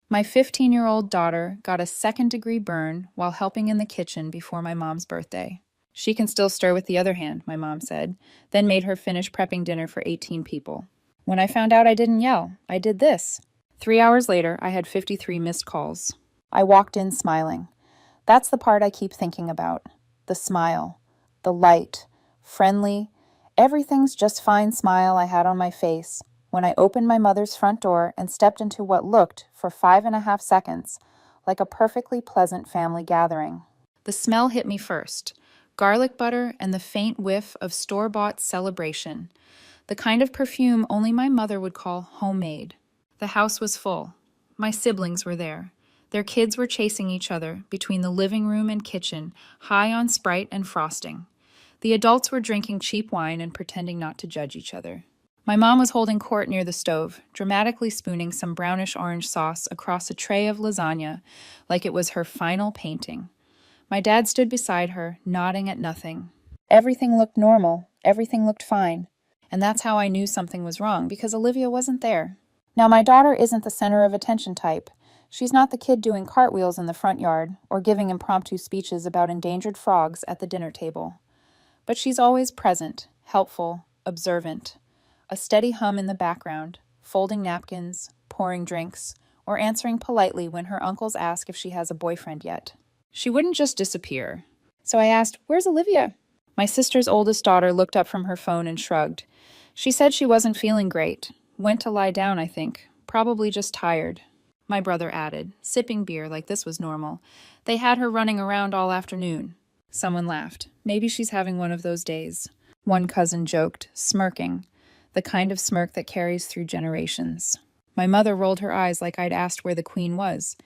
My 15-year-old daughter got a second-degree burn while helping in the kitchen before my mom's birthday. She can still stir with the other hand, my mom said, then made her finish prepping dinner for 18 people. When I found out, I didn't yell. I did this. 3 hours later, I had 53 missed calls. I walked in smiling. That's the part I keep thinking about. The smile. The light. Friendly. Everything's just fine smile I had on my face when I opened my mother's front door and stepped into what looked, for 5.5 seconds, like a perfectly pleasant family gathering. The smell hit me first. Garlic butter and the faint whiff of store-bought Celebration. The kind of perfume only my mother would call homemade. The house was full. My siblings were there. Their kids were chasing each other between the living room and kitchen, high on Sprite and frosting. The adults were drinking cheap wine and pretending not to judge each other. My mom was holding court near the stove, dramatically spooning some brownish-orange sauce across a tray of lasagna like it was her final painting. My dad stood beside her, nodding at nothing. Everything looked normal. Everything looked fine. And that's how I knew something was wrong, because Olivia wasn't there. Now, my daughter isn't the center of attention type. She's not the kid doing cartwheels in the front yard or giving impromptu speeches about endangered frogs at the dinner table. But she's always present, helpful, observant. A steady hum in the background, folding napkins, pouring drinks, or answering politely when her uncles ask if she has a boyfriend yet. She wouldn't just disappear. So I asked, "Where's Olivia?" My sister's oldest daughter looked up from her phone and shrugged. She said she wasn't feeling great. Went to lie down, I think. Probably just tired. My brother added, sipping beer like this was normal. They had her running around all afternoon. Someone laughed. Maybe she's having one of those days. One cousin joked, smirking, the kind of smirk that carries through generations. My mother rolled her eyes like I'd asked where the queen was.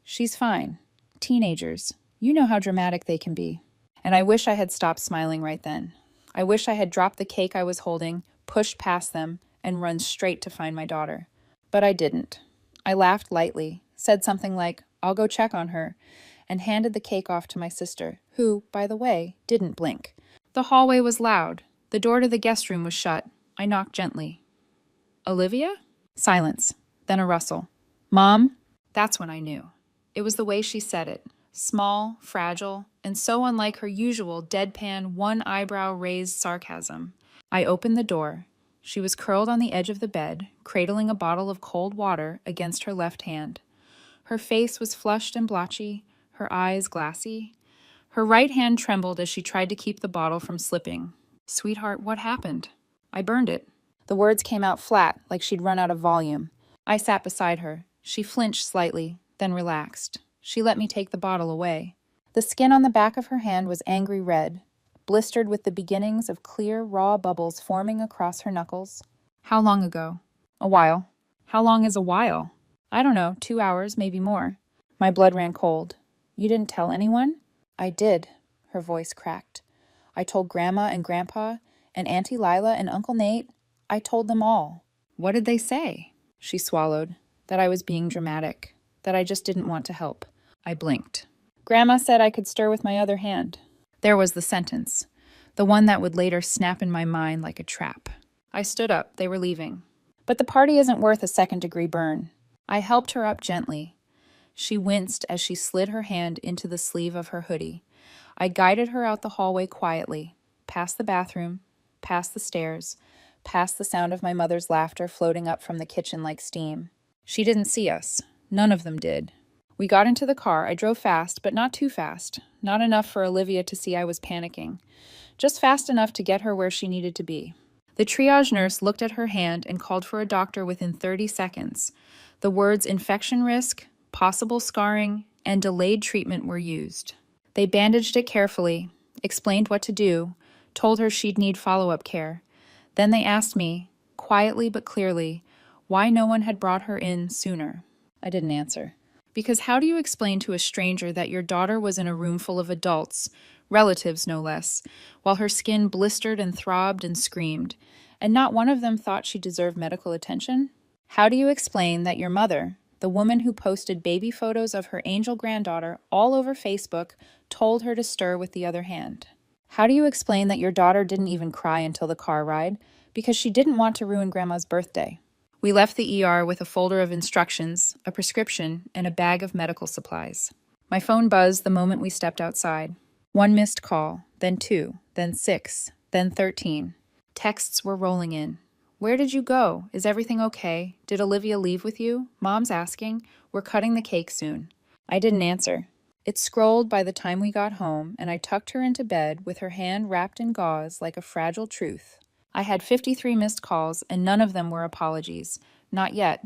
She's fine. Teenagers. You know how dramatic they can be. And I wish I had stopped smiling right then. I wish I had dropped the cake I was holding, pushed past them, and run straight to find my daughter. But I didn't. I laughed lightly, said something like, "I'll go check on her," and handed the cake off to my sister, who, by the way, didn't blink. The hallway was loud. The door to the guest room was shut. I knocked gently. "Olivia?" Silence. Then a rustle. "Mom?" That's when I knew. It was the way she said it. Small, fragile, and so unlike her usual deadpan, one-eyebrow-raised sarcasm. I opened the door. She was curled on the edge of the bed, cradling a bottle of cold water against her left hand. Her face was flushed and blotchy, her eyes glassy. Her right hand trembled as she tried to keep the bottle from slipping. "Sweetheart, what happened?" "I burned it." The words came out flat, like she'd run out of volume. I sat beside her. She flinched slightly, then relaxed. She let me take the bottle away. The skin on the back of her hand was angry red, blistered with the beginnings of clear, raw bubbles forming across her knuckles. "How long ago?" "A while." "How long is a while?" "I don't know, 2 hours, maybe more." My blood ran cold. "You didn't tell anyone?" "I did." Her voice cracked. "I told Grandma and Grandpa, and Auntie Lila and Uncle Nate. I told them all." "What did they say?" She swallowed. That I was being dramatic. That I just didn't want to help. I blinked. "Grandma said I could stir with my other hand." There was the sentence. The one that would later snap in my mind like a trap. I stood up. They were leaving. "But the party isn't worth a second-degree burn." I helped her up gently. She winced as she slid her hand into the sleeve of her hoodie. I guided her out the hallway quietly, past the bathroom, past the stairs, past the sound of my mother's laughter floating up from the kitchen like steam. She didn't see us. None of them did. We got into the car. I drove fast, but not too fast. Not enough for Olivia to see I was panicking. Just fast enough to get her where she needed to be. The triage nurse looked at her hand and called for a doctor within 30 seconds. The words infection risk, possible scarring, and delayed treatment were used. They bandaged it carefully, explained what to do, told her she'd need follow-up care. Then they asked me, quietly but clearly, why no one had brought her in sooner. I didn't answer. Because how do you explain to a stranger that your daughter was in a room full of adults, relatives no less, while her skin blistered and throbbed and screamed, and not one of them thought she deserved medical attention? How do you explain that your mother, the woman who posted baby photos of her angel granddaughter all over Facebook, told her to stir with the other hand? How do you explain that your daughter didn't even cry until the car ride because she didn't want to ruin Grandma's birthday? We left the ER with a folder of instructions, a prescription, and a bag of medical supplies. My phone buzzed the moment we stepped outside. One missed call, then two, then 6, then 13. Texts were rolling in. Where did you go? Is everything okay? Did Olivia leave with you? Mom's asking. We're cutting the cake soon. I didn't answer. It scrolled by the time we got home, and I tucked her into bed with her hand wrapped in gauze like a fragile truth. I had 53 missed calls, and none of them were apologies. Not yet.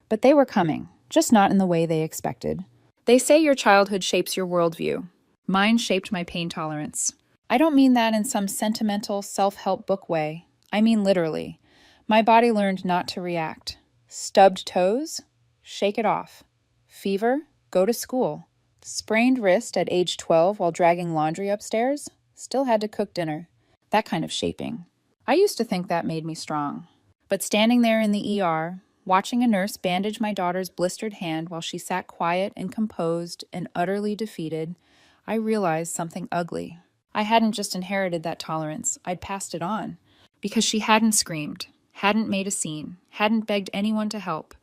But they were coming, just not in the way they expected. They say your childhood shapes your worldview. Mine shaped my pain tolerance. I don't mean that in some sentimental self-help book way. I mean literally. My body learned not to react. Stubbed toes? Shake it off. Fever? Go to school. Sprained wrist at age 12 while dragging laundry upstairs? Still had to cook dinner. That kind of shaping. I used to think that made me strong. But standing there in the ER, watching a nurse bandage my daughter's blistered hand while she sat quiet and composed and utterly defeated, I realized something ugly. I hadn't just inherited that tolerance, I'd passed it on. Because she hadn't screamed, hadn't made a scene, hadn't begged anyone to help.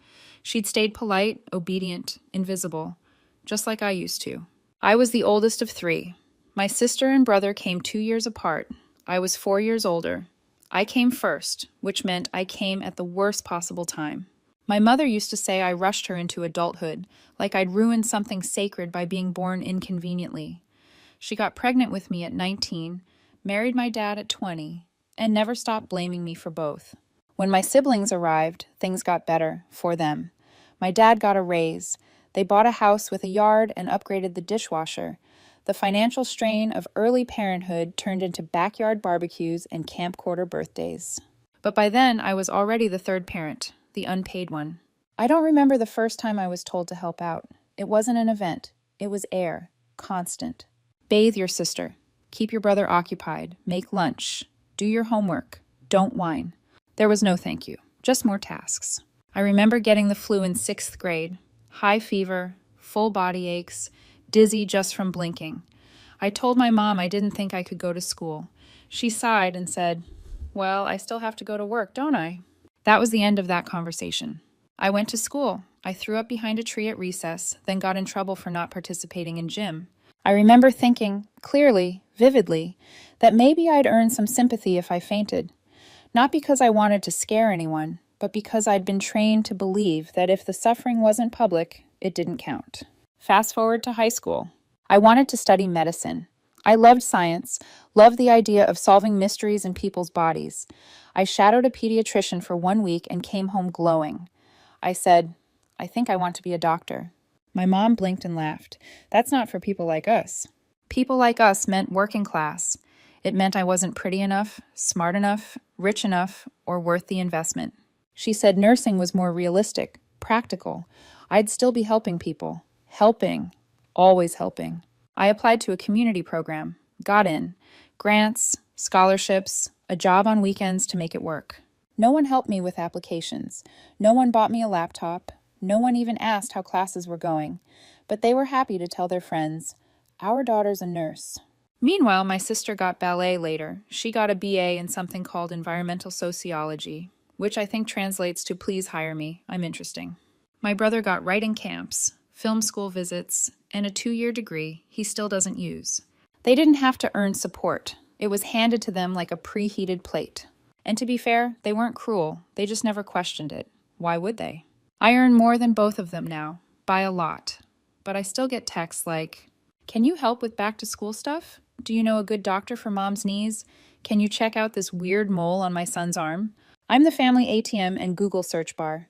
She'd stayed polite, obedient, invisible, just like I used to. I was the oldest of 3. My sister and brother came 2 years apart. I was 4 years older. I came first, which meant I came at the worst possible time. My mother used to say I rushed her into adulthood, like I'd ruined something sacred by being born inconveniently. She got pregnant with me at 19, married my dad at 20, and never stopped blaming me for both. When my siblings arrived, things got better for them. My dad got a raise. They bought a house with a yard and upgraded the dishwasher. The financial strain of early parenthood turned into backyard barbecues and camcorder birthdays. But by then, I was already the third parent, the unpaid one. I don't remember the first time I was told to help out. It wasn't an event. It was air, constant. Bathe your sister. Keep your brother occupied. Make lunch. Do your homework. Don't whine. There was no thank you, just more tasks. I remember getting the flu in 6th grade. High fever, full body aches, dizzy just from blinking. I told my mom I didn't think I could go to school. She sighed and said, "Well, I still have to go to work, don't I?" That was the end of that conversation. I went to school. I threw up behind a tree at recess, then got in trouble for not participating in gym. I remember thinking, clearly, vividly, that maybe I'd earn some sympathy if I fainted. Not because I wanted to scare anyone, but because I'd been trained to believe that if the suffering wasn't public, it didn't count. Fast forward to high school. I wanted to study medicine. I loved science, loved the idea of solving mysteries in people's bodies. I shadowed a pediatrician for 1 week and came home glowing. I said, "I think I want to be a doctor." My mom blinked and laughed. That's not for people like us. People like us meant working class. It meant I wasn't pretty enough, smart enough, rich enough, or worth the investment. She said nursing was more realistic, practical. I'd still be helping people. Helping. Always helping. I applied to a community program. Got in. Grants, scholarships, a job on weekends to make it work. No one helped me with applications. No one bought me a laptop. No one even asked how classes were going. But they were happy to tell their friends, "Our daughter's a nurse." Meanwhile, my sister got ballet later. She got a BA in something called environmental sociology, which I think translates to "please hire me, I'm interesting." My brother got writing camps, film school visits, and a 2-year degree he still doesn't use. They didn't have to earn support. It was handed to them like a preheated plate. And to be fair, they weren't cruel. They just never questioned it. Why would they? I earn more than both of them now, by a lot. But I still get texts like, "Can you help with back-to-school stuff? Do you know a good doctor for mom's knees? Can you check out this weird mole on my son's arm?" I'm the family ATM and Google search bar.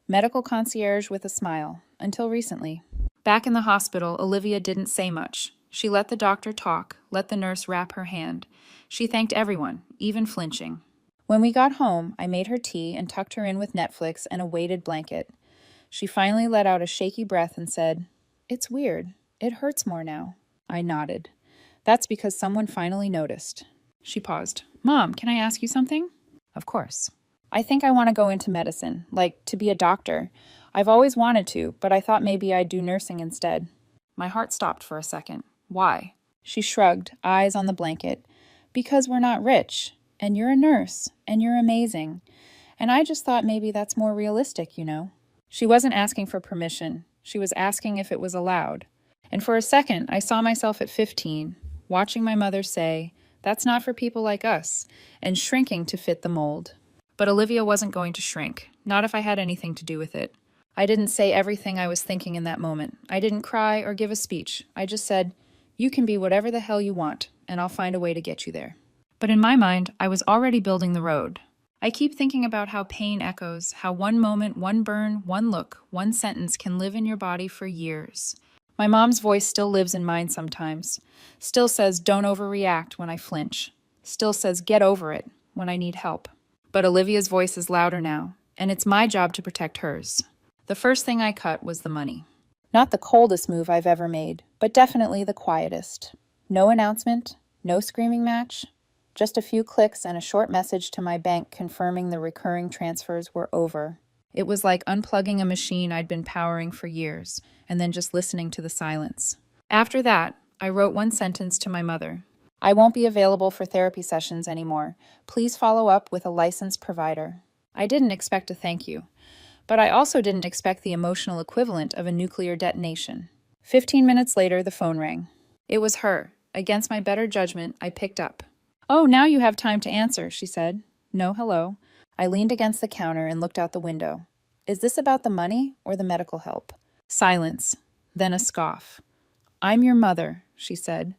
Medical concierge with a smile, until recently. Back in the hospital, Olivia didn't say much. She let the doctor talk, let the nurse wrap her hand. She thanked everyone, even flinching. When we got home, I made her tea and tucked her in with Netflix and a weighted blanket. She finally let out a shaky breath and said, "It's weird. It hurts more now." I nodded. That's because someone finally noticed. She paused. "Mom, can I ask you something?" Of course. "I think I want to go into medicine, like to be a doctor. I've always wanted to, but I thought maybe I'd do nursing instead." My heart stopped for a second. Why? She shrugged, eyes on the blanket. "Because we're not rich. And you're a nurse, and you're amazing. And I just thought maybe that's more realistic, you know. She wasn't asking for permission. She was asking if it was allowed. And for a second, I saw myself at 15, watching my mother say, "That's not for people like us," and shrinking to fit the mold. But Olivia wasn't going to shrink, not if I had anything to do with it. I didn't say everything I was thinking in that moment. I didn't cry or give a speech. I just said, "You can be whatever the hell you want, and I'll find a way to get you there." But in my mind, I was already building the road. I keep thinking about how pain echoes, how one moment, one burn, one look, one sentence can live in your body for years. My mom's voice still lives in mine sometimes. Still says, "Don't overreact," when I flinch. Still says, "Get over it," when I need help. But Olivia's voice is louder now, and it's my job to protect hers. The first thing I cut was the money. Not the coldest move I've ever made, but definitely the quietest. No announcement, no screaming match, just a few clicks and a short message to my bank confirming the recurring transfers were over. It was like unplugging a machine I'd been powering for years, and then just listening to the silence. After that, I wrote one sentence to my mother. "I won't be available for therapy sessions anymore. Please follow up with a licensed provider." I didn't expect a thank you, but I also didn't expect the emotional equivalent of a nuclear detonation. 15 minutes later, the phone rang. It was her. Against my better judgment, I picked up. "Oh, now you have time to answer," she said. "No, hello." I leaned against the counter and looked out the window. "Is this about the money or the medical help?" Silence, then a scoff. "I'm your mother," she said.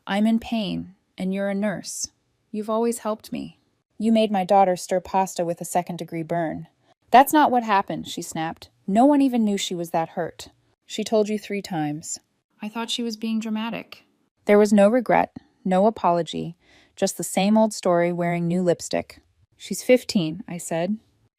"I'm in pain, and you're a nurse. You've always helped me. You made my daughter stir pasta with a second-degree burn." "That's not what happened," she snapped. "No one even knew she was that hurt." "She told you 3 times. I thought she was being dramatic." There was no regret, no apology, just the same old story wearing new lipstick. "She's 15, I said.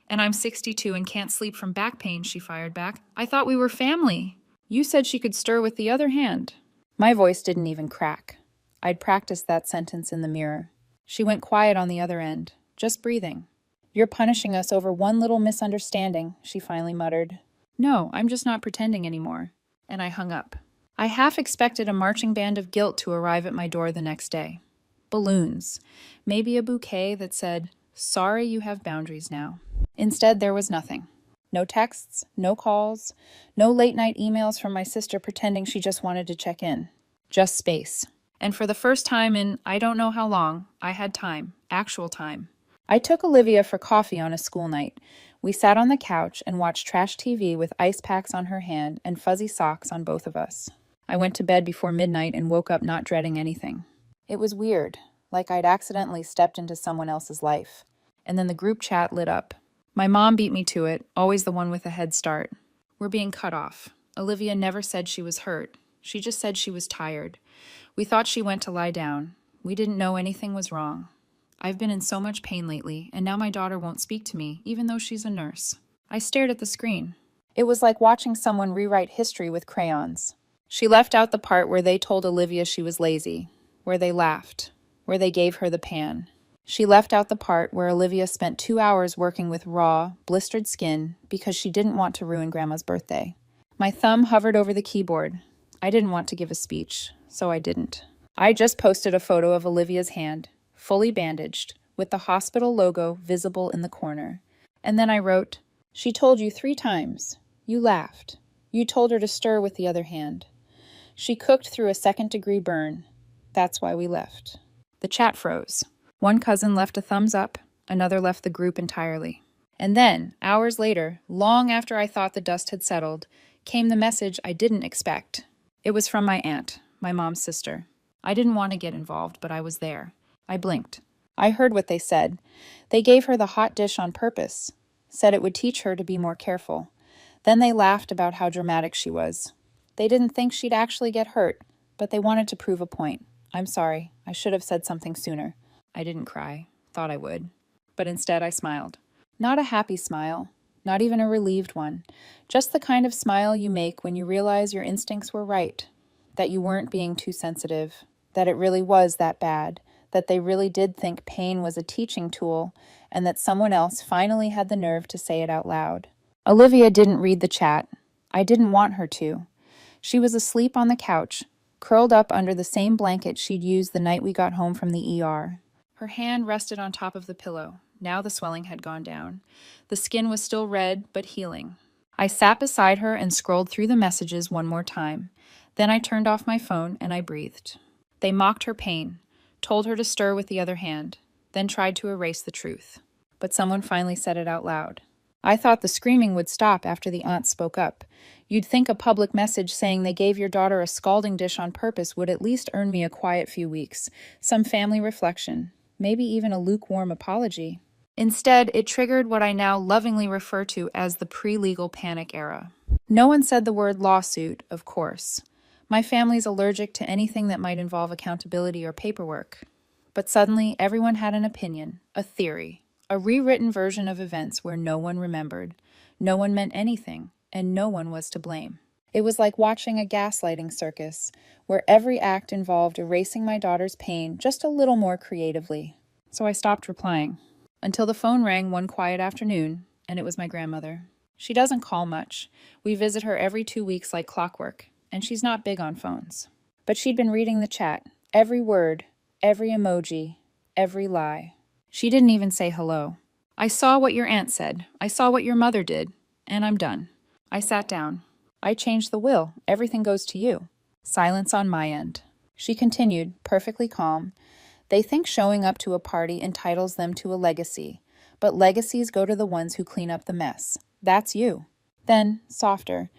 "And I'm 62 and can't sleep from back pain," she fired back. "I thought we were family. You said she could stir with the other hand." My voice didn't even crack. I'd practiced that sentence in the mirror. She went quiet on the other end, just breathing. "You're punishing us over one little misunderstanding," she finally muttered. "No, I'm just not pretending anymore." And I hung up. I half expected a marching band of guilt to arrive at my door the next day. Balloons. Maybe a bouquet that said, "Sorry, you have boundaries now." Instead, there was nothing. No texts, no calls, no late-night emails from my sister pretending she just wanted to check in. Just space. And for the first time in I don't know how long, I had time, actual time. I took Olivia for coffee on a school night. We sat on the couch and watched trash TV with ice packs on her hand and fuzzy socks on both of us. I went to bed before midnight and woke up not dreading anything. It was weird, like I'd accidentally stepped into someone else's life. And then the group chat lit up. My mom beat me to it, always the one with a head start. "We're being cut off. Olivia never said she was hurt. She just said she was tired. We thought she went to lie down. We didn't know anything was wrong. I've been in so much pain lately, and now my daughter won't speak to me, even though she's a nurse." I stared at the screen. It was like watching someone rewrite history with crayons. She left out the part where they told Olivia she was lazy, where they laughed, where they gave her the pan. She left out the part where Olivia spent 2 hours working with raw, blistered skin because she didn't want to ruin Grandma's birthday. My thumb hovered over the keyboard. I didn't want to give a speech, so I didn't. I just posted a photo of Olivia's hand, fully bandaged, with the hospital logo visible in the corner. And then I wrote, "She told you 3 times. You laughed. You told her to stir with the other hand. She cooked through a second-degree burn. That's why we left." The chat froze. One cousin left a thumbs up, another left the group entirely. And then, hours later, long after I thought the dust had settled, came the message I didn't expect. It was from my aunt, my mom's sister. I didn't want to get involved, but I was there. I blinked. I heard what they said. They gave her the hot dish on purpose, said it would teach her to be more careful. Then they laughed about how dramatic she was. They didn't think she'd actually get hurt, but they wanted to prove a point. I'm sorry, I should have said something sooner. I didn't cry, thought I would. But instead I smiled. Not a happy smile, not even a relieved one. Just the kind of smile you make when you realize your instincts were right, that you weren't being too sensitive, that it really was that bad, that they really did think pain was a teaching tool, and that someone else finally had the nerve to say it out loud. Olivia didn't read the chat. I didn't want her to. She was asleep on the couch, curled up under the same blanket she'd used the night we got home from the ER. Her hand rested on top of the pillow, Now the swelling had gone down. The skin was still red, but healing. I sat beside her and scrolled through the messages one more time. Then I turned off my phone and I breathed. They mocked her pain, told her to stir with the other hand, then tried to erase the truth. But someone finally said it out loud. I thought the screaming would stop after the aunt spoke up. You'd think a public message saying they gave your daughter a scalding dish on purpose would at least earn me a quiet few weeks, some family reflection, maybe even a lukewarm apology. Instead, it triggered what I now lovingly refer to as the pre-legal panic era. No one said the word lawsuit, of course. My family's allergic to anything that might involve accountability or paperwork. But suddenly, everyone had an opinion, a theory, a rewritten version of events where no one remembered, no one meant anything, and no one was to blame. It was like watching a gaslighting circus, where every act involved erasing my daughter's pain just a little more creatively. So I stopped replying, until the phone rang one quiet afternoon, and it was my grandmother. She doesn't call much. We visit her every 2 weeks like clockwork, and she's not big on phones. But she'd been reading the chat, every word, every emoji, every lie. She didn't even say hello. I saw what your aunt said. I saw what your mother did. And I'm done. I sat down. I changed the will. Everything goes to you. Silence on my end. She continued, perfectly calm. They think showing up to a party entitles them to a legacy, but legacies go to the ones who clean up the mess. That's you. Then, softer.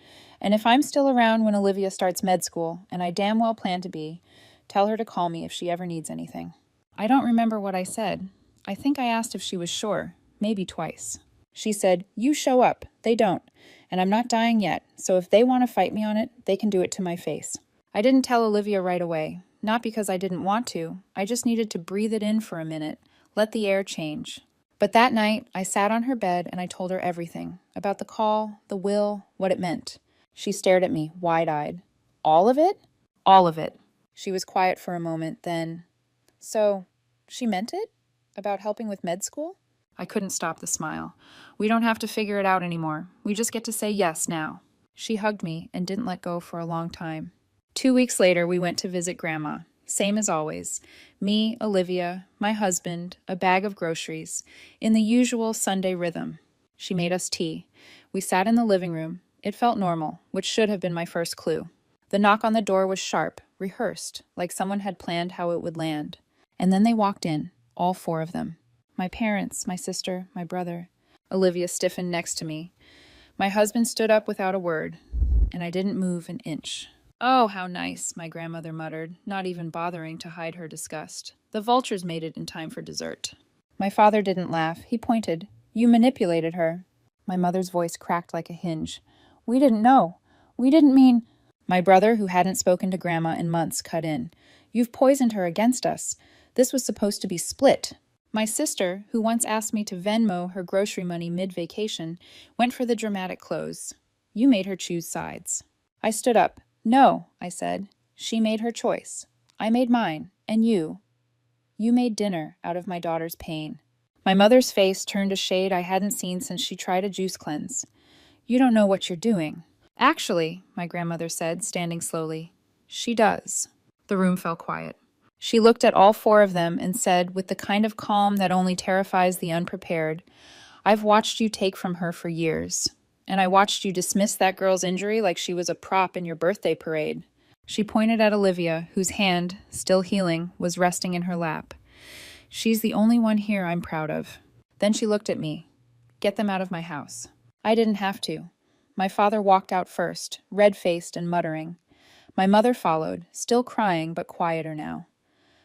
And if I'm still around when Olivia starts med school, and I damn well plan to be, tell her to call me if she ever needs anything. I don't remember what I said. I think I asked if she was sure, maybe twice. She said, you show up. They don't. And I'm not dying yet, so if they want to fight me on it, they can do it to my face. I didn't tell Olivia right away, not because I didn't want to. I just needed to breathe it in for a minute, let the air change. But that night, I sat on her bed and I told her everything, about the call, the will, what it meant. She stared at me, wide-eyed. All of it? All of it. She was quiet for a moment, then, so, she meant it? About helping with med school? I couldn't stop the smile. We don't have to figure it out anymore. We just get to say yes now. She hugged me and didn't let go for a long time. 2 weeks later, we went to visit Grandma. Same as always. Me, Olivia, my husband, a bag of groceries, in the usual Sunday rhythm. She made us tea. We sat in the living room. It felt normal, which should have been my first clue. The knock on the door was sharp, rehearsed, like someone had planned how it would land. And then they walked in, all 4 of them. My parents, my sister, my brother. Olivia stiffened next to me. My husband stood up without a word, and I didn't move an inch. Oh, how nice, my grandmother muttered, not even bothering to hide her disgust. The vultures made it in time for dessert. My father didn't laugh. He pointed. You manipulated her. My mother's voice cracked like a hinge. We didn't know. We didn't mean... My brother, who hadn't spoken to Grandma in months, cut in. You've poisoned her against us. This was supposed to be split. My sister, who once asked me to Venmo her grocery money mid-vacation, went for the dramatic close. You made her choose sides. I stood up. No, I said. She made her choice. I made mine. And you. You made dinner out of my daughter's pain. My mother's face turned a shade I hadn't seen since she tried a juice cleanse. You don't know what you're doing. Actually, my grandmother said, standing slowly, she does. The room fell quiet. She looked at all 4 of them and said, with the kind of calm that only terrifies the unprepared, I've watched you take from her for years, and I watched you dismiss that girl's injury like she was a prop in your birthday parade. She pointed at Olivia, whose hand, still healing, was resting in her lap. She's the only one here I'm proud of. Then she looked at me. Get them out of my house. I didn't have to. My father walked out first, red-faced and muttering. My mother followed, still crying but quieter now.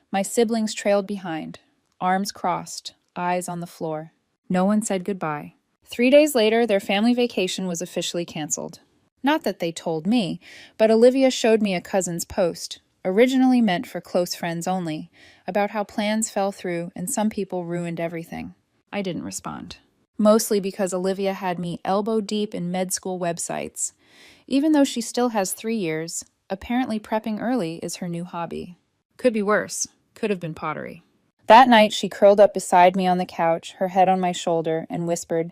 My siblings trailed behind, arms crossed, eyes on the floor. No one said goodbye. 3 days later, their family vacation was officially canceled. Not that they told me, but Olivia showed me a cousin's post, originally meant for close friends only, about how plans fell through and some people ruined everything. I didn't respond. Mostly because Olivia had me elbow deep in med school websites. Even though she still has 3 years, apparently prepping early is her new hobby. Could be worse. Could have been pottery. That night, she curled up beside me on the couch, her head on my shoulder, and whispered,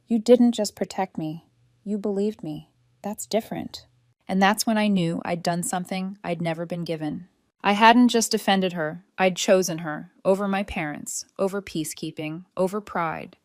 You didn't just protect me. You believed me. That's different. And that's when I knew I'd done something I'd never been given. I hadn't just defended her, I'd chosen her, over my parents, over peacekeeping, over pride.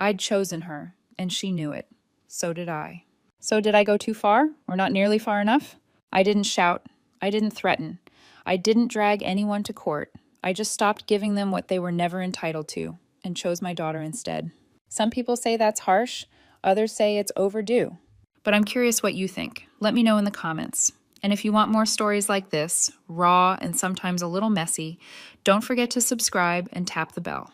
I'd chosen her, and she knew it. So did I. So did I go too far, or not nearly far enough? I didn't shout. I didn't threaten. I didn't drag anyone to court. I just stopped giving them what they were never entitled to, and chose my daughter instead. Some people say that's harsh, others say it's overdue. But I'm curious what you think. Let me know in the comments. And if you want more stories like this, raw and sometimes a little messy, don't forget to subscribe and tap the bell.